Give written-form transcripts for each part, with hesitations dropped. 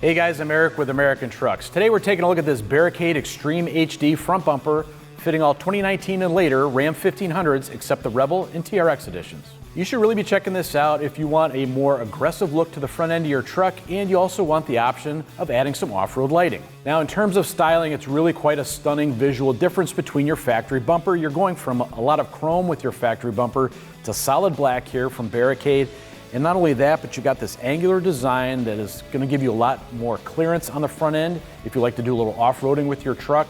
Hey guys, I'm Eric with American Trucks. Today we're taking a look at this Barricade Extreme HD front bumper fitting all 2019 and later Ram 1500s except the Rebel and TRX editions. You should really be checking this out if you want a more aggressive look to the front end of your truck and you also want the option of adding some off-road lighting. Now in terms of styling, it's really quite a stunning visual difference between your factory bumper. You're going from a lot of chrome with your factory bumper to solid black here from Barricade. And not only that, but you got this angular design that is going to give you a lot more clearance on the front end if you like to do a little off-roading with your truck.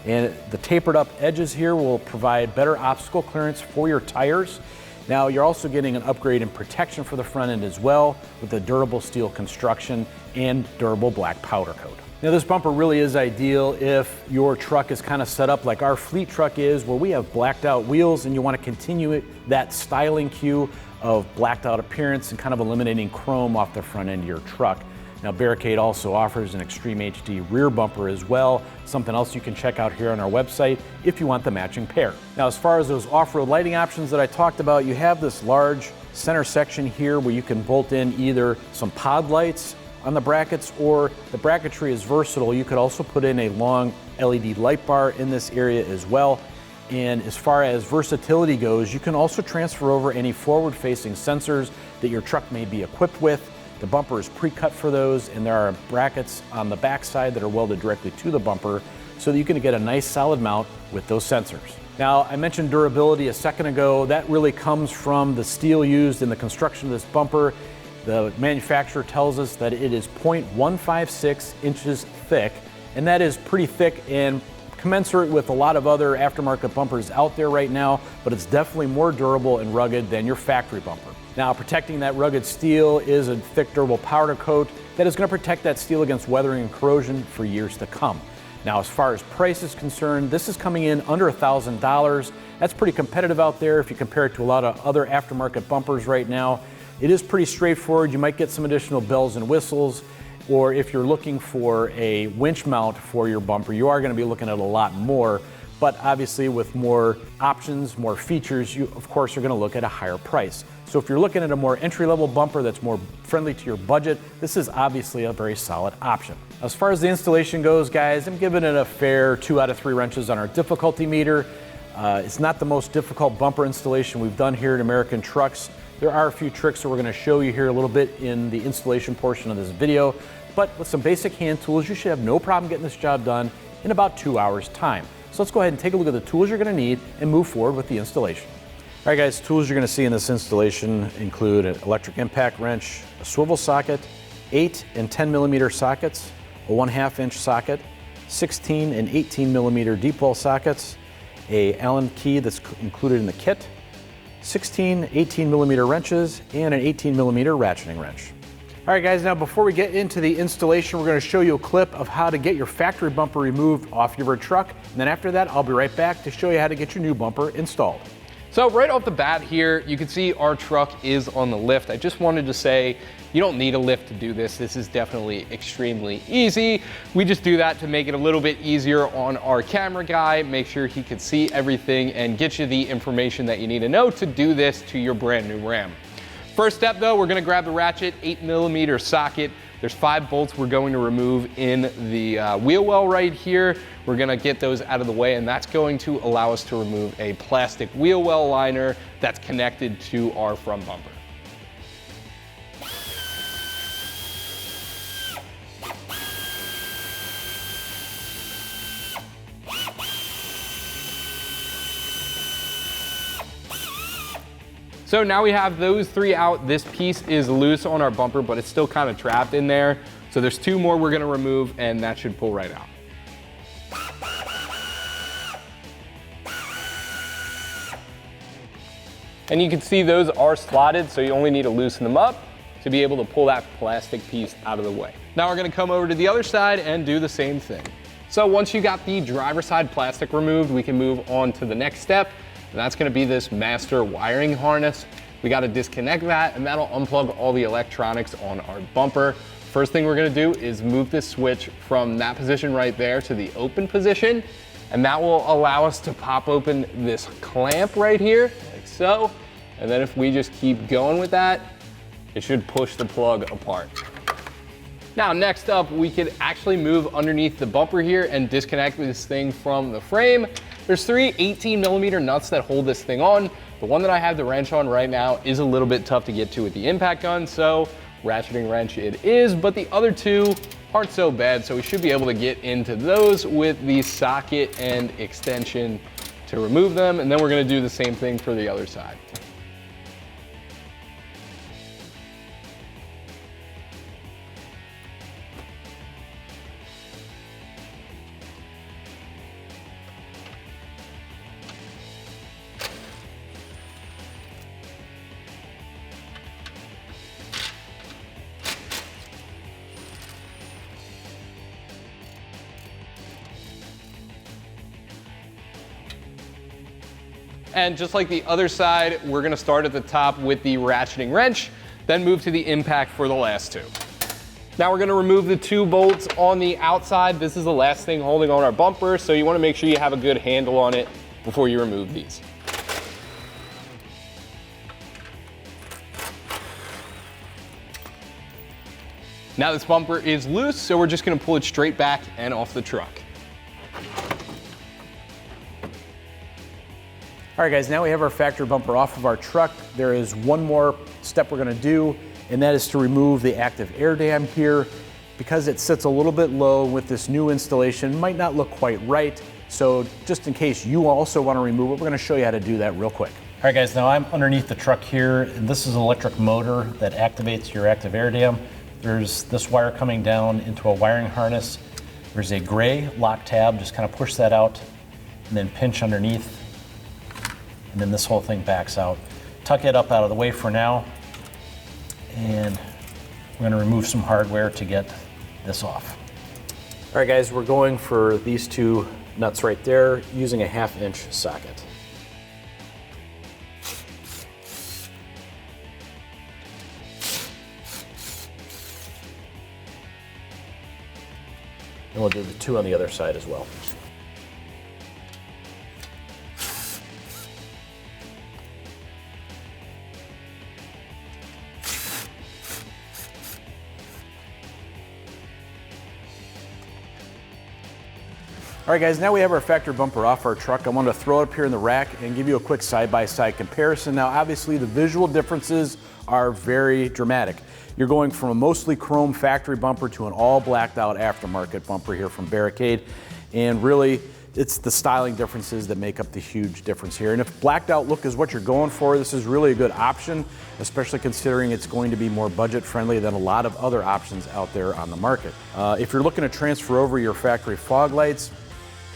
And the tapered up edges here will provide better obstacle clearance for your tires. Now you're also getting an upgrade in protection for the front end as well with the durable steel construction and durable black powder coat. Now this bumper really is ideal if your truck is kind of set up like our fleet truck is, where we have blacked out wheels and you want to continue that styling cue of blacked out appearance and kind of eliminating chrome off the front end of your truck. Now Barricade also offers an Extreme HD rear bumper as well, something else you can check out here on our website if you want the matching pair. Now as far as those off-road lighting options that I talked about, you have this large center section here where you can bolt in either some pod lights on the brackets, or the bracketry is versatile. You could also put in a long LED light bar in this area as well. And as far as versatility goes, you can also transfer over any forward-facing sensors that your truck may be equipped with. The bumper is pre-cut for those, and there are brackets on the backside that are welded directly to the bumper so that you can get a nice solid mount with those sensors. Now, I mentioned durability a second ago. That really comes from the steel used in the construction of this bumper. The manufacturer tells us that it is 0.156 inches thick, and that is pretty thick and commensurate with a lot of other aftermarket bumpers out there right now, but it's definitely more durable and rugged than your factory bumper. Now, protecting that rugged steel is a thick, durable powder coat that is going to protect that steel against weathering and corrosion for years to come. Now, as far as price is concerned, this is coming in under $1,000. That's pretty competitive out there if you compare it to a lot of other aftermarket bumpers right now. It is pretty straightforward. You might get some additional bells and whistles, or if you're looking for a winch mount for your bumper, you are going to be looking at a lot more. But obviously with more options, more features, you of course are going to look at a higher price. So if you're looking at a more entry-level bumper that's more friendly to your budget, this is obviously a very solid option. As far as the installation goes, guys, I'm giving it a fair 2 out of 3 wrenches on our difficulty meter. It's not the most difficult bumper installation we've done here at American Trucks. There are a few tricks that we're going to show you here a little bit in the installation portion of this video, but with some basic hand tools, you should have no problem getting this job done in about 2 hours time. So let's go ahead and take a look at the tools you're going to need and move forward with the installation. All right guys, tools you're going to see in this installation include an electric impact wrench, a swivel socket, 8 and 10 millimeter sockets, a 1/2 inch socket, 16 and 18 millimeter deep well sockets, a Allen key that's included in the kit, 16 18 millimeter wrenches, and an 18 millimeter ratcheting wrench. All right guys, now before we get into the installation, we're going to show you a clip of how to get your factory bumper removed off your truck, and then after that I'll be right back to show you how to get your new bumper installed. So right off the bat here, you can see our truck is on the lift. I just wanted to say, you don't need a lift to do this. This is definitely extremely easy. We just do that to make it a little bit easier on our camera guy, make sure he can see everything and get you the information that you need to know to do this to your brand new Ram. First step though, we're gonna grab the ratchet 8 millimeter socket. There's 5 bolts we're going to remove in the wheel well right here. We're gonna get those out of the way, and that's going to allow us to remove a plastic wheel well liner that's connected to our front bumper. So now we have those 3 out. This piece is loose on our bumper, but it's still kind of trapped in there. So there's 2 more we're gonna remove, and that should pull right out. And you can see those are slotted, so you only need to loosen them up to be able to pull that plastic piece out of the way. Now we're gonna come over to the other side and do the same thing. So once you got the driver's side plastic removed, we can move on to the next step. And that's gonna be this master wiring harness. We gotta disconnect that, and that'll unplug all the electronics on our bumper. First thing we're gonna do is move this switch from that position right there to the open position, and that will allow us to pop open this clamp right here, like so. And then if we just keep going with that, it should push the plug apart. Now, next up, we could actually move underneath the bumper here and disconnect this thing from the frame. There's 3 18mm nuts that hold this thing on. The one that I have the wrench on right now is a little bit tough to get to with the impact gun, so ratcheting wrench it is, but the other 2 aren't so bad, so we should be able to get into those with the socket and extension to remove them, and then we're gonna do the same thing for the other side. And just like the other side, we're gonna start at the top with the ratcheting wrench, then move to the impact for the last 2. Now we're gonna remove the 2 bolts on the outside. This is the last thing holding on our bumper, so you wanna make sure you have a good handle on it before you remove these. Now this bumper is loose, so we're just gonna pull it straight back and off the truck. All right, guys, now we have our factory bumper off of our truck. There is one more step we're gonna do, and that is to remove the active air dam here. Because it sits a little bit low with this new installation, might not look quite right. So just in case you also wanna remove it, we're gonna show you how to do that real quick. All right, guys, now I'm underneath the truck here, and this is an electric motor that activates your active air dam. There's this wire coming down into a wiring harness. There's a gray lock tab, just kind of push that out and then pinch underneath. And then this whole thing backs out. Tuck it up out of the way for now. And we're gonna remove some hardware to get this off. All right, guys, we're going for these 2 nuts right there using a 1/2 inch socket. And we'll do the 2 on the other side as well. All right, guys, now we have our factory bumper off our truck. I wanted to throw it up here in the rack and give you a quick side-by-side comparison. Now, obviously, the visual differences are very dramatic. You're going from a mostly chrome factory bumper to an all blacked out aftermarket bumper here from Barricade. And really, it's the styling differences that make up the huge difference here. And if blacked out look is what you're going for, this is really a good option, especially considering it's going to be more budget friendly than a lot of other options out there on the market. If you're looking to transfer over your factory fog lights,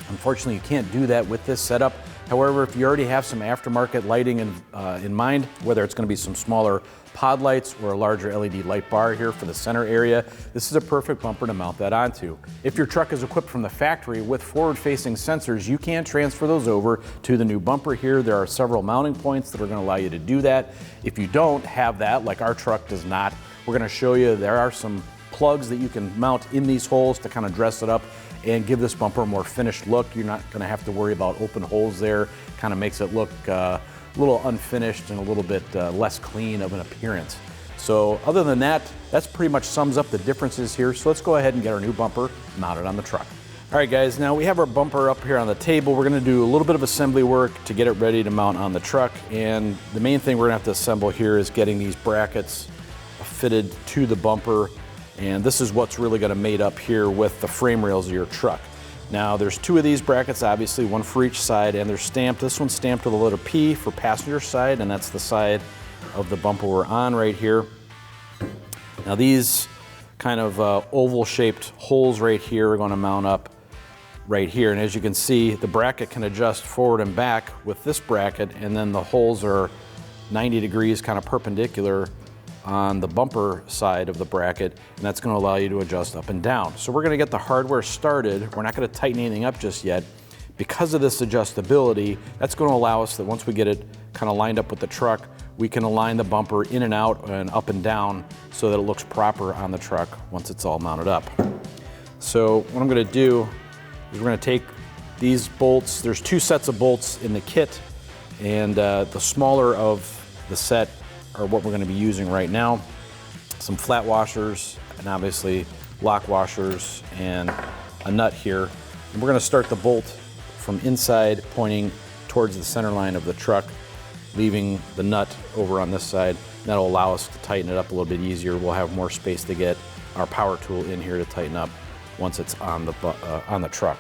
unfortunately, you can't do that with this setup. However, if you already have some aftermarket lighting in mind, whether it's going to be some smaller pod lights or a larger LED light bar here for the center area, this is a perfect bumper to mount that onto. If your truck is equipped from the factory with forward-facing sensors, you can transfer those over to the new bumper here. There are several mounting points that are going to allow you to do that. If you don't have that, like our truck does not, we're going to show you there are some plugs that you can mount in these holes to kind of dress it up and give this bumper a more finished look. You're not going to have to worry about open holes there. Kind of makes it look a little unfinished and a little bit less clean of an appearance. So other than that, that's pretty much sums up the differences here. So let's go ahead and get our new bumper mounted on the truck. All right, guys, now we have our bumper up here on the table. We're going to do a little bit of assembly work to get it ready to mount on the truck. And the main thing we're going to have to assemble here is getting these brackets fitted to the bumper. And this is what's really going to mate up here with the frame rails of your truck. Now there's 2 of these brackets, obviously, one for each side, and they're stamped. This one's stamped with a letter P for passenger side, and that's the side of the bumper we're on right here. Now these kind of oval shaped holes right here are going to mount up right here. And as you can see, the bracket can adjust forward and back with this bracket, and then the holes are 90 degrees kind of perpendicular on the bumper side of the bracket, and that's going to allow you to adjust up and down. So we're going to get the hardware started. We're not going to tighten anything up just yet. Because of this adjustability, that's going to allow us that once we get it kind of lined up with the truck, we can align the bumper in and out and up and down so that it looks proper on the truck once it's all mounted up. So what I'm going to do is we're going to take these bolts. There's 2 sets of bolts in the kit, and the smaller of the set are what we're going to be using right now. Some flat washers and obviously lock washers and a nut here. And we're going to start the bolt from inside, pointing towards the center line of the truck, leaving the nut over on this side. That'll allow us to tighten it up a little bit easier. We'll have more space to get our power tool in here to tighten up once it's on the truck.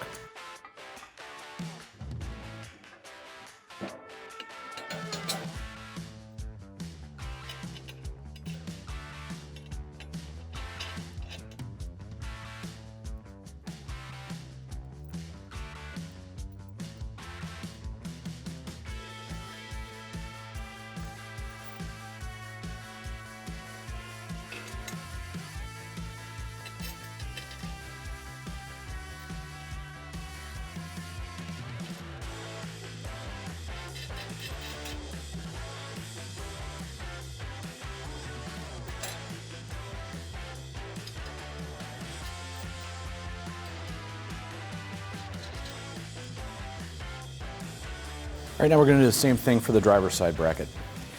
All right, now we're going to do the same thing for the driver's side bracket.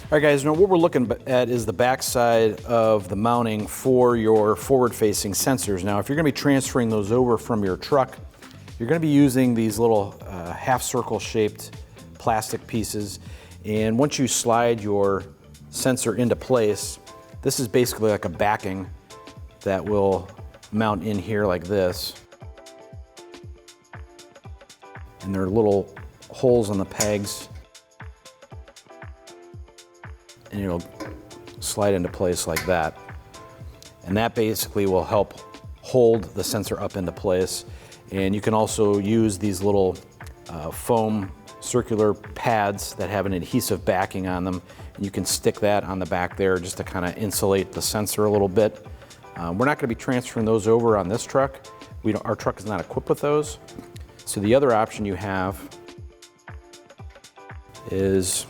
All right, guys, now what we're looking at is the back side of the mounting for your forward-facing sensors. Now, if you're going to be transferring those over from your truck, you're going to be using these little half-circle shaped plastic pieces. And once you slide your sensor into place, this is basically like a backing that will mount in here like this. And there are little holes on the pegs, and it'll slide into place like that. And that basically will help hold the sensor up into place. And you can also use these little foam circular pads that have an adhesive backing on them. And you can stick that on the back there just to kind of insulate the sensor a little bit. We're not going to be transferring those over on this truck. Our truck is not equipped with those. So the other option you have is,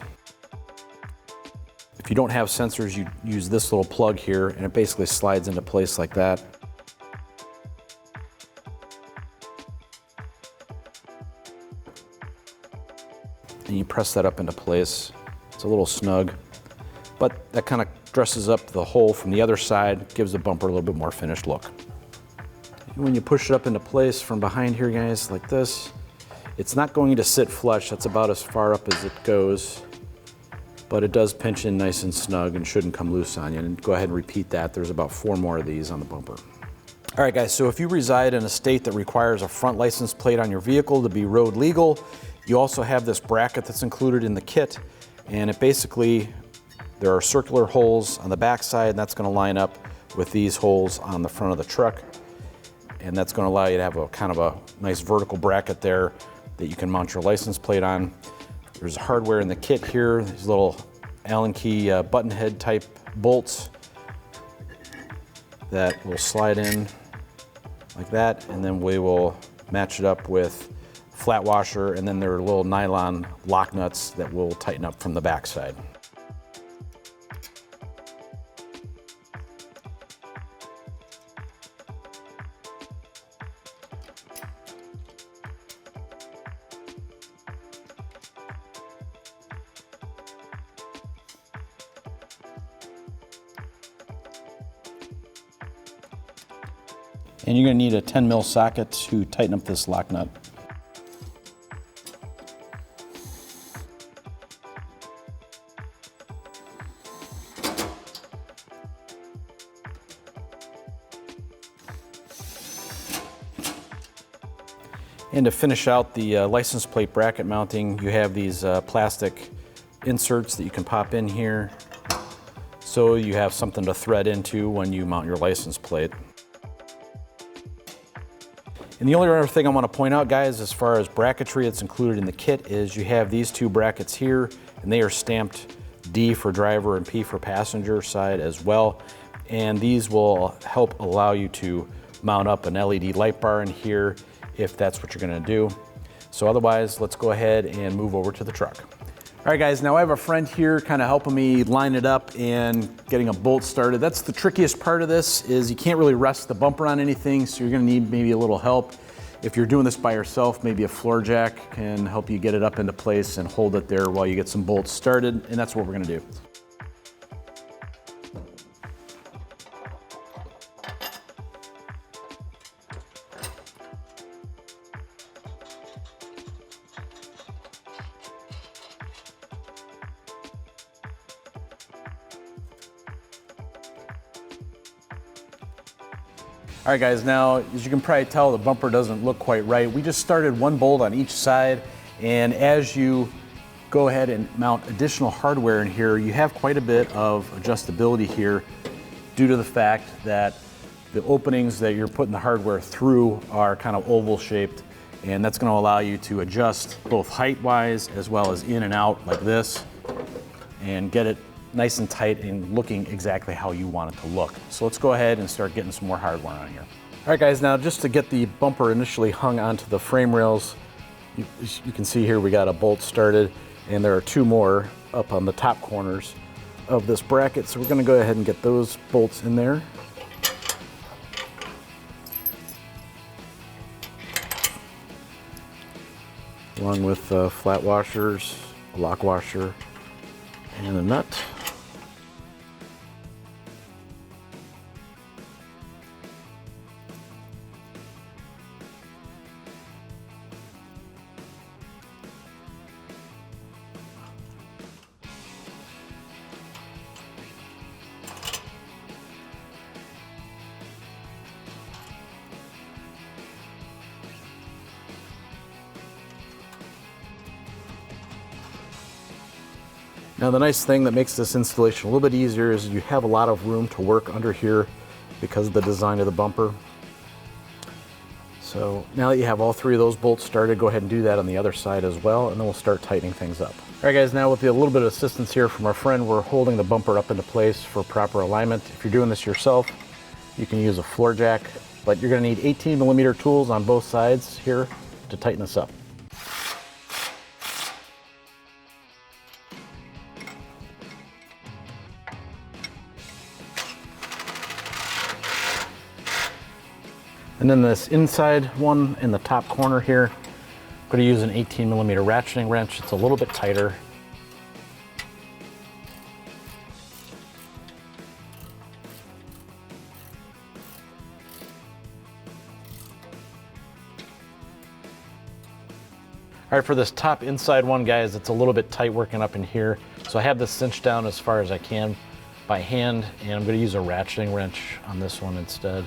if you don't have sensors, you use this little plug here, and it basically slides into place like that. And you press that up into place. It's a little snug, but that kind of dresses up the hole from the other side, gives the bumper a little bit more finished look. And when you push it up into place from behind here, guys, like this, it's not going to sit flush. That's about as far up as it goes, but it does pinch in nice and snug and shouldn't come loose on you. And go ahead and repeat that. There's about 4 more of these on the bumper. All right, guys, so if you reside in a state that requires a front license plate on your vehicle to be road legal, you also have this bracket that's included in the kit. And it basically, there are circular holes on the back side, and that's going to line up with these holes on the front of the truck. And that's going to allow you to have a kind of a nice vertical bracket there that you can mount your license plate on. There's hardware in the kit here, these little Allen key button head type bolts that will slide in like that, and then we will match it up with flat washer, and then there are little nylon lock nuts that will tighten up from the back side. And you're going to need a 10 mil socket to tighten up this lock nut. And to finish out the license plate bracket mounting, you have these plastic inserts that you can pop in here, so you have something to thread into when you mount your license plate. And the only other thing I want to point out, guys, as far as bracketry that's included in the kit, is you have these 2 brackets here, and they are stamped D for driver and P for passenger side as well. And these will help allow you to mount up an LED light bar in here if that's what you're going to do. So otherwise, let's go ahead and move over to the truck. All right, guys, now I have a friend here kind of helping me line it up and getting a bolt started. That's the trickiest part of this, is you can't really rest the bumper on anything, so you're gonna need maybe a little help. If you're doing this by yourself, maybe a floor jack can help you get it up into place and hold it there while you get some bolts started, and that's what we're gonna do. All right, guys, now, as you can probably tell, the bumper doesn't look quite right. We just started one bolt on each side, and as you go ahead and mount additional hardware in here, you have quite a bit of adjustability here due to the fact that the openings that you're putting the hardware through are kind of oval shaped, and that's going to allow you to adjust both height-wise as well as in and out like this, and get it nice and tight and looking exactly how you want it to look. So let's go ahead and start getting some more hardware on here. All right, guys, now just to get the bumper initially hung onto the frame rails, you can see here we got a bolt started, and there are two more up on the top corners of this bracket. So we're going to go ahead and get those bolts in there. Along with flat washers, a lock washer, and a nut. Now the nice thing that makes this installation a little bit easier is you have a lot of room to work under here because of the design of the bumper. So now that you have all three of those bolts started, go ahead and do that on the other side as well, and then we'll start tightening things up. All right, guys, now with a little bit of assistance here from our friend, we're holding the bumper up into place for proper alignment. If you're doing this yourself, you can use a floor jack, but you're going to need 18mm tools on both sides here to tighten this up. And then this inside one in the top corner here, I'm going to use an 18mm ratcheting wrench. It's a little bit tighter. All right, for this top inside one, guys, it's a little bit tight working up in here. So I have this cinched down as far as I can by hand, and I'm going to use a ratcheting wrench on this one instead.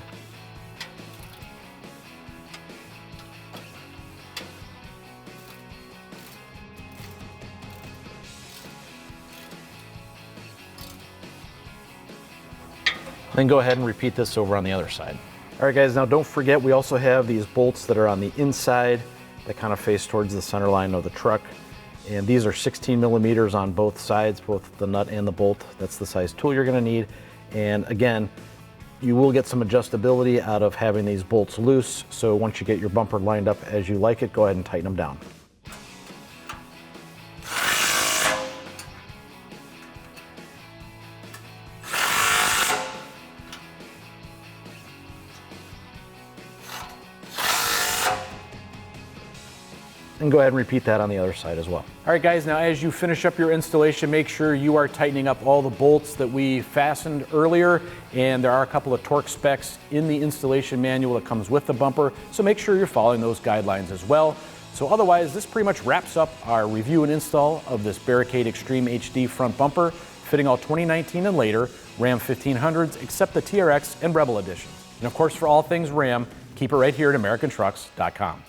Then go ahead and repeat this over on the other side. All right, guys, now don't forget we also have these bolts that are on the inside that kind of face towards the center line of the truck. And these are 16mm on both sides, both the nut and the bolt. That's the size tool you're gonna need. And again, you will get some adjustability out of having these bolts loose. So once you get your bumper lined up as you like it, go ahead and tighten them down. And go ahead and repeat that on the other side as well. All right, guys, now as you finish up your installation, make sure you are tightening up all the bolts that we fastened earlier, and there are a couple of torque specs in the installation manual that comes with the bumper, so make sure you're following those guidelines as well. So otherwise, this pretty much wraps up our review and install of this Barricade Extreme HD front bumper, fitting all 2019 and later Ram 1500s, except the TRX and Rebel editions. And of course, for all things Ram, keep it right here at AmericanTrucks.com.